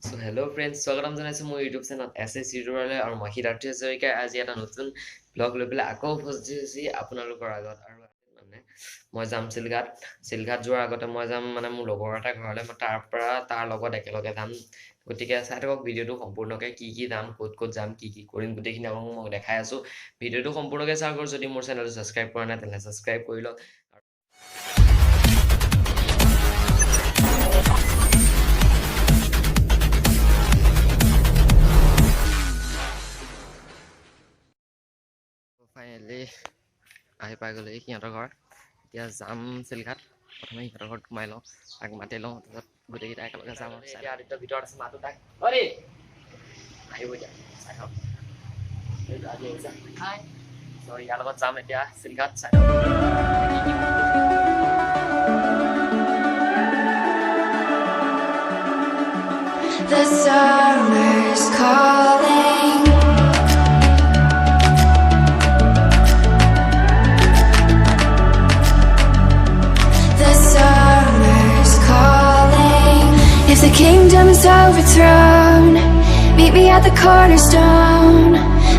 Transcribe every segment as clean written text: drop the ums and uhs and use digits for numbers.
So hello friends, স্বাগতম জনাইছো মোৰ YouTube চেনেল SS টিউটৰিয়েললৈ আৰু মই সিদ্ধাৰ্থ হাজৰিকা আজি এটা নতুন ব্লগ লৈ পেলাই আকৌ উপস্থিত হৈছো আপোনালোকৰ আগত আৰু মানে মই যাম চিলঘাট যোৱাৰ আগতে মই যাম মানে মোৰ লগৰ এটা ঘৰলৈ মই তাৰ লগত একেলগে যাম গতিকে চাই থাকক ভিডিঅ'টো সম্পূৰ্ণকৈ কি যাম ক'ত যাম কি কৰিম গোটেইখিনি আপোনাক মই দেখাই আছো ভিডিঅ'টো সম্পূৰ্ণকৈ চাওক আৰু যদি মোৰ চেনেলটো ছাবস্ক্ৰাইব কৰা নাই তেন্তে ছাবস্ক্ৰাইব কৰি লওক ফাইনেলি আহি পাই গ'লো সিহঁতৰ ঘৰ এতিয়া যাম চিলঘাট প্ৰথমে সিহঁতৰ ঘৰত সোমাই লওঁ তাক মাতি লওঁ তাৰপিছত গোটেইকেইটা একেলগে যাম আৰু এতিয়া আদিত্য ভিতৰত আছে মাতো তাক অৰে আহিব এতিয়া চাই থাকক আজি আহিছা হাই চ' ইয়াৰ লগত যাম এতিয়া চিলঘাট চাই The summer's calling. The summer's calling. If the kingdom is overthrown, meet me at the cornerstone.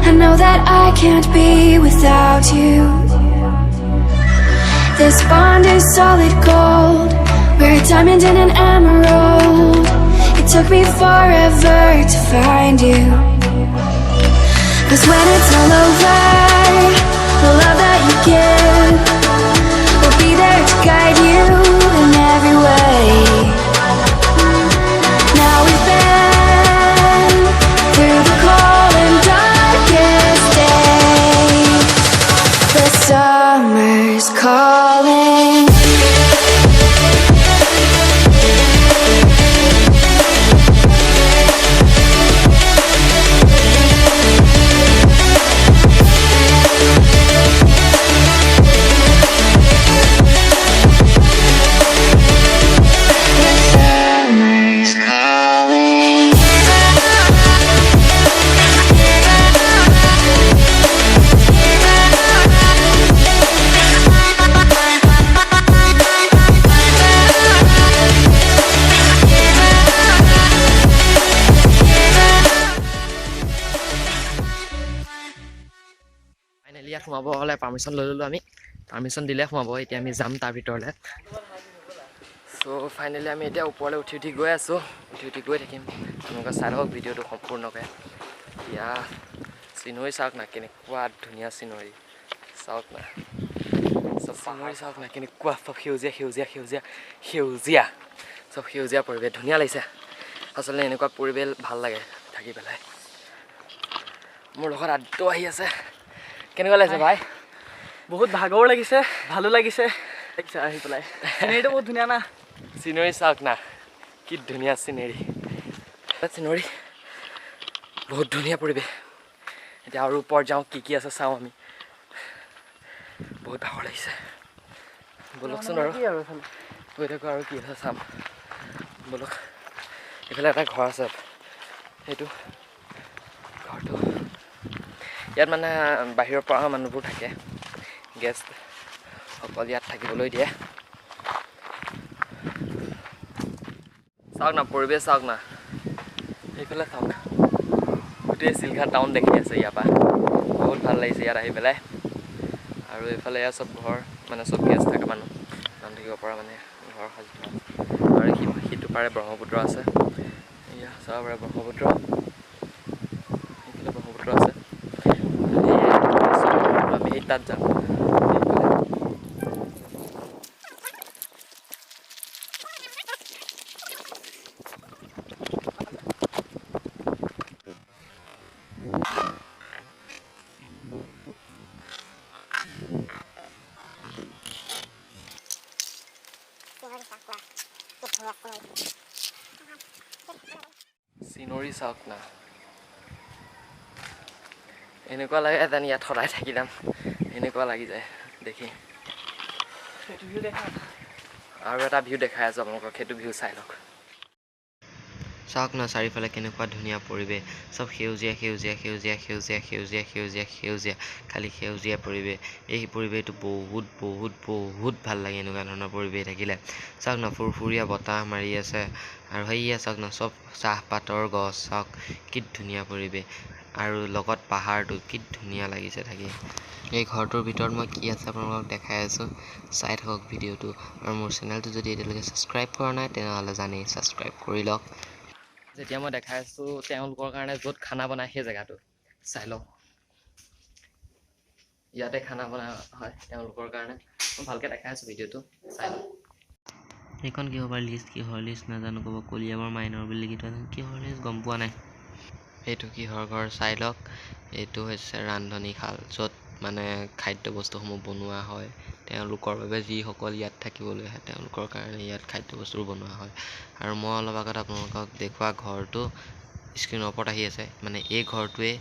I know that I can't be without you. This bond is solid gold. We're a diamond and an emerald. It took me forever to find you. 'Cause when it's all over, the love that you give will be there to guide you in every way. Now we've been through the cold and darkest days. The summer's calling. Finally ইয়াত সোমাব হ'লে permission লৈ ল'লোঁ আমি permission দিলে সোমাব এতিয়া আমি যাম তাৰ ভিতৰলৈ চ' ফাইনেলি আমি এতিয়া ওপৰলৈ উঠি গৈ আছোঁ উঠি গৈ থাকিম আপোনালোকে চাই লওক ভিডিঅ'টো সম্পূৰ্ণকৈ এতিয়া চিনৰি চাওক না কেনেকুৱা ধুনীয়া চিনৰি চাওক না চব চিনৰি চাওক না কেনেকুৱা চব সেউজীয়া চব সেউজীয়া পৰিৱেশ ধুনীয়া লাগিছে আচলতে এনেকুৱা পৰিৱেশ ভাল লাগে থাকি পেলাই মোৰ লগত আদিত্য আহি আছে কেনেকুৱা লাগিছে ভাই বহুত ভাগৰ লাগিছে ভালো লাগিছে আহি পেলাই চিনেৰীটো বহুত ধুনীয়া না চিনেৰী চাওক না কি ধুনীয়া চিনেৰী বহুত ধুনীয়া পৰিৱেশ এতিয়া আৰু ওপৰত যাওঁ কি আছে চাওঁ আমি বহুত ভাগৰ লাগিছে ব'লকচোন আৰু গৈ থাকোঁ আৰু কি আছে চাম ব'লক এইফালে এটা ঘৰ আছে সেইটো ঘৰটো ইয়াত মানে বাহিৰৰ পৰা অহা মানুহবোৰ থাকে গেষ্ট অকল ইয়াত থাকিবলৈ দিয়ে চাওক না পৰিৱেশ চাওক না এইফালে চাওক গোটেই চিলঘাট টাউন দেখি আছে ইয়াৰ পৰা বহুত ভাল লাগিছে ইয়াত আহি পেলাই আৰু এইফালে ইয়াৰ চব ঘৰ মানে চব গেষ্ট থাকে মানুহ থাকিব পৰা মানে ঘৰ সাজি থোৱা আৰু সিটো পাৰে ব্ৰহ্মপুত্ৰ আছে এয়া চাব পাৰে ব্ৰহ্মপুত্ৰ এইফালে ব্ৰহ্মপুত্ৰ আছে আমি সেই তাত যাম চিনৰি চাওক না এনেকুৱা লাগে যেন ইয়াত সদায় থাকি যাম এনেকুৱা লাগি যায় দেখি আৰু এটা ভিউ দেখাই আছোঁ আপোনালোকক সেইটো ভিউ চাই লওক চাওক না চাৰিওফালে কেনেকুৱা ধুনীয়া পৰিৱেশ চব সেউজীয়া সেউজীয়া সেউজীয়া সেউজীয়া সেউজীয়া সেউজীয়া সেউজীয়া খালি সেউজীয়া পৰিৱেশ এই পৰিৱেশটো বহুত বহুত বহুত ভাল লাগে এনেকুৱা ধৰণৰ পৰিৱেশ থাকিলে চাওক না ফুৰফুৰীয়া বতাহ মাৰি আছে আৰু সেয়া চাওক না চব চাহপাতৰ গছ চাওক কি ধুনীয়া পৰিৱেশ আৰু লগত পাহাৰটো কি ধুনীয়া লাগিছে থাকি এই ঘৰটোৰ ভিতৰত মই কি আছে আপোনালোকক দেখাই আছোঁ চাই থাকক ভিডিঅ'টো আৰু মোৰ চেনেলটো যদি এতিয়ালৈকে ছাবস্ক্ৰাইব কৰা নাই তেনেহ'লে জানেই ছাবস্ক্ৰাইব কৰি লওক যেতিয়া মই দেখাই আছোঁ তেওঁলোকৰ কাৰণে য'ত খানা বনায় সেই জেগাটো চাই লওক ইয়াতে খানা বনাই হয় তেওঁলোকৰ কাৰণে মই ভালকৈ দেখাই আছোঁ ভিডিঅ'টো চাই লওক এইখন কিহৰ লিষ্ট কিহৰ লিষ্ট নাজানো ক'ব কলিয়াবৰ মাইনৰ বুলি লিখি থোৱা কিহৰ লিষ্ট গম পোৱা নাই এইটো কিহৰ ঘৰ চাই লওক এইটো হৈছে ৰান্ধনীশাল য'ত মানে খাদ্য বস্তুসমূহ বনোৱা হয় তেওঁলোকৰ বাবে যিসকল ইয়াত থাকিবলৈ আহে তেওঁলোকৰ কাৰণে ইয়াত খাদ্য বস্তুবোৰ বনোৱা হয় আৰু মই অলপ আগত আপোনালোকক দেখুওৱা ঘৰটো স্ক্ৰীনৰ ওপৰত আহি আছে মানে এই ঘৰটোৱে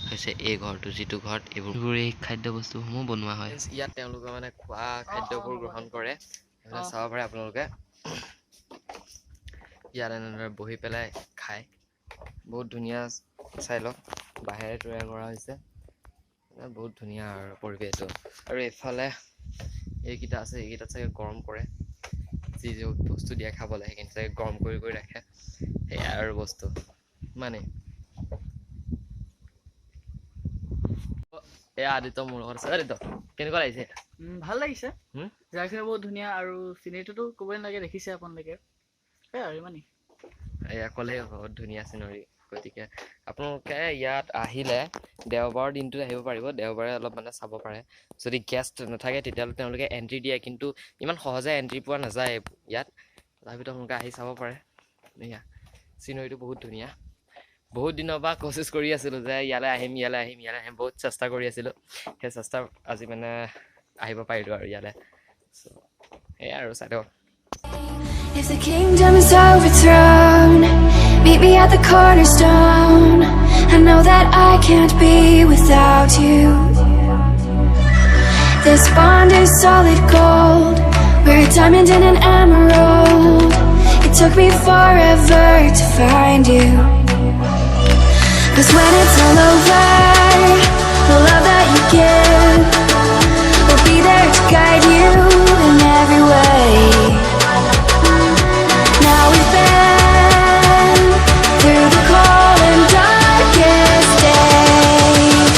হৈছে এই ঘৰটো যিটো ঘৰত এইবোৰ এই খাদ্য বস্তুসমূহ বনোৱা হয় ইয়াত তেওঁলোকে মানে খোৱা খাদ্যবোৰ গ্ৰহণ কৰে সেইবিলাক চাব পাৰে আপোনালোকে ইয়াত এনেদৰে বহি পেলাই খায় বহুত ধুনীয়া চাই লওক বাঁহেৰে তৈয়াৰ কৰা হৈছে বহুত ধুনীয়া আৰু পৰিৱেশটো আৰু এইফালে এইকেইটা আছে এইকেইটাত চাগে গৰম কৰে যি যি বস্তু দিয়ে খাবলৈ সেইখিনি চাগে গৰম কৰি কৰি ৰাখে সেয়াই আৰু বস্তু মানে এয়া আদিত্য মোৰ লগত আছে আদিত্য কেনেকুৱা লাগিছে ভাল লাগিছে জেগাখিনি বহুত ধুনীয়া আৰু চিনেৰীটোতো ক'বই নালাগে দেখিছে আপোনালোকে সেই আৰু ইমানেই এয়া ক'লেই বহুত ধুনীয়া চিনেৰী গতিকে আপোনালোকে ইয়াত আহিলে দেওবাৰৰ দিনটোত আহিব পাৰিব দেওবাৰে অলপ মানে চাব পাৰে যদি গেষ্ট নাথাকে তেতিয়াহ'লে তেওঁলোকে এণ্ট্ৰি দিয়ে কিন্তু ইমান সহজে এণ্ট্ৰি পোৱা নাযায় ইয়াত তথাপিতো আপোনালোকে আহি চাব পাৰে এয়া চিনেৰীটো বহুত ধুনীয়া বহুত দিনৰ পৰা কোচিছ কৰি আছিলোঁ যে ইয়ালৈ আহিম ইয়ালৈ আহিম ইয়ালৈ আহিম বহুত চেষ্টা কৰি আছিলোঁ সেই চেষ্টা আজি মানে আহিব পাৰিলোঁ আৰু ইয়ালৈ সেয়াই আৰু চাই দিয়ক If the kingdom is overthrown, meet me at the cornerstone. I know that I can't be without you. This bond is solid gold. We're a diamond and an emerald. It took me forever to find you. 'Cause when it's all over, the love that you give will be there to guide you in every way. Now we've been through the cold and darkest days.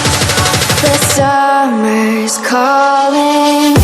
The summer's calling.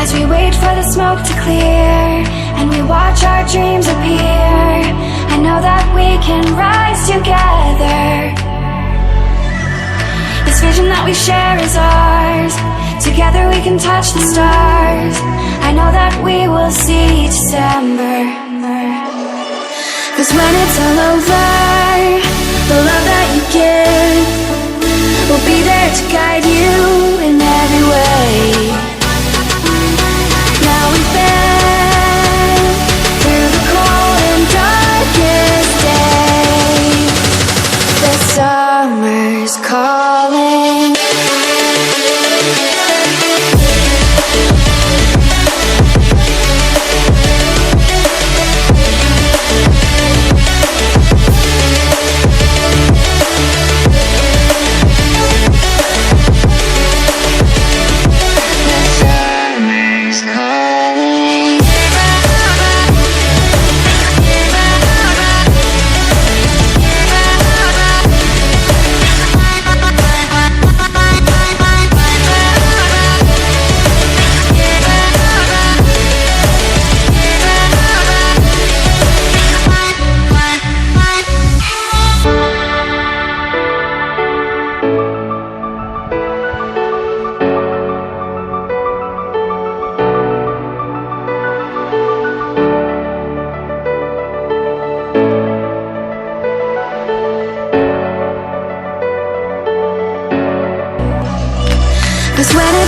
As we wait for the smoke to clear and we watch our dreams appear, I know that we can rise together. This vision that we share is ours. Together we can touch the stars. I know that we will see December. 'Cause when it's all over, the love that you give will be there to guide you in every way. Now we've been through the cold and darkest days. The summer's calling.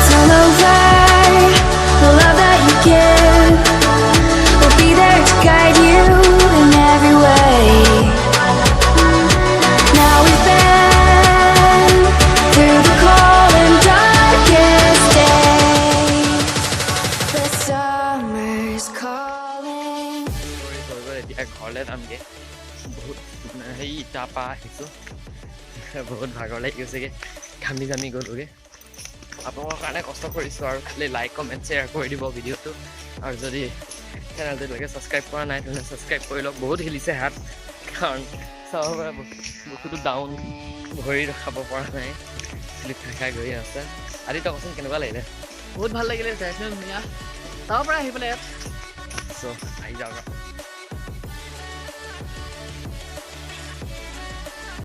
it's all over, the love that you give will be there to guide you in every way. Now we've been through the cold and darkest days. The summer's calling. এতিয়া ঘৰলৈ যামগৈ বহুত সেই ইটাৰ পৰা আহিছোঁ বহুত ভাগৰ লাগি গৈছেগৈ ঘামি জামি গ'লোগৈ আপোনালোকৰ কাৰণে কষ্ট কৰিছোঁ আৰু খালি লাইক কমেণ্ট শ্বেয়াৰ কৰি দিব ভিডিঅ'টো আৰু যদি চেনেলটোলৈকে ছাবস্ক্ৰাইব কৰা নাই তেনেহ'লে ছাবস্ক্ৰাইব কৰি লওক বহুত হিলিছে হাত কাৰণ চাব পৰা বস্তুটো ডাউন ভৰি ৰখাব পৰা নাই শ্লিপ খাই গৈ আছে আদিত্য কচোন কেনেকুৱা লাগিলে বহুত ভাল লাগিলে জেগাখিনি ধুনীয়া তাৰ পৰা আহি পেলাই ইয়াত চ' আহি যাওক